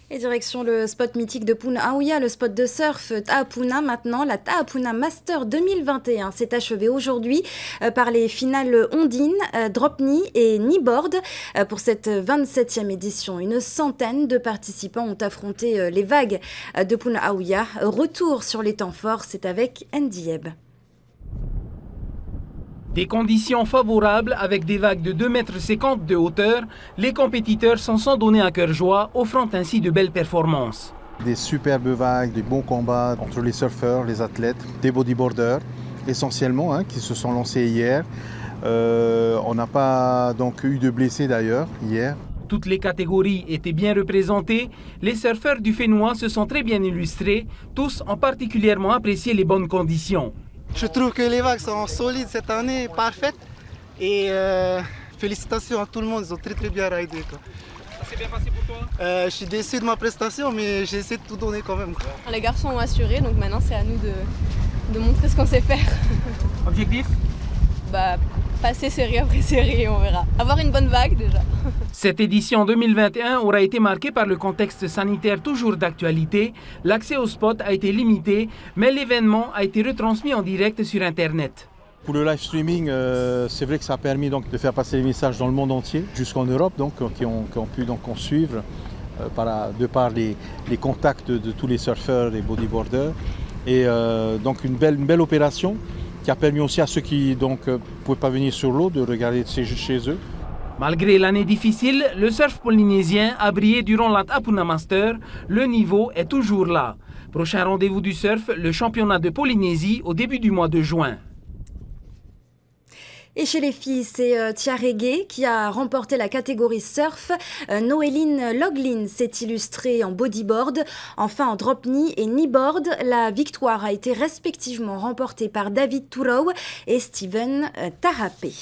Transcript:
Et direction le spot mythique de Punaauia, le spot de surf Ta'apuna maintenant. La Ta'apuna Master 2021 s'est achevée aujourd'hui par les finales ondines, drop-knee et kneeboard. Pour cette 27e édition, une centaine de participants ont affronté les vagues de Punaauia. Retour sur les temps forts, c'est avec Andy Ebb. Des conditions favorables avec des vagues de 2,50 m de hauteur, les compétiteurs s'en sont donnés à cœur joie, offrant ainsi de belles performances. Des superbes vagues, des bons combats entre les surfeurs, les athlètes, des bodyboarders essentiellement qui se sont lancés hier. On n'a pas donc eu de blessés d'ailleurs hier. Toutes les catégories étaient bien représentées. Les surfeurs du Fénois se sont très bien illustrés. Tous ont particulièrement apprécié les bonnes conditions. Je trouve que les vagues sont solides cette année, parfaites. Et félicitations à tout le monde, ils ont très bien raidé. Ça s'est bien passé pour toi? Je suis déçu de ma prestation, mais j'ai essayé de tout donner quand même. Les garçons ont assuré, donc maintenant c'est à nous de montrer ce qu'on sait faire. Objectif? Passer série après série, on verra. Avoir une bonne vague déjà. Cette édition 2021 aura été marquée par le contexte sanitaire toujours d'actualité. L'accès au spot a été limité, mais l'événement a été retransmis en direct sur Internet. Pour le live streaming, c'est vrai que ça a permis donc, de faire passer les messages dans le monde entier, jusqu'en Europe, donc, qui ont pu donc, suivre de par les contacts de tous les surfeurs et bodyboarders. Et donc une belle opération qui a permis aussi à ceux qui ne pouvaient pas venir sur l'eau de regarder chez eux. Malgré l'année difficile, le surf polynésien a brillé durant la Ta'apuna Master. Le niveau est toujours là. Prochain rendez-vous du surf, le championnat de Polynésie au début du mois de juin. Et chez les filles, c'est Tiaregé qui a remporté la catégorie surf. Noéline Loglin s'est illustrée en bodyboard. Enfin, en drop-knee et kneeboard, la victoire a été respectivement remportée par David Tourou et Steven Tarapé.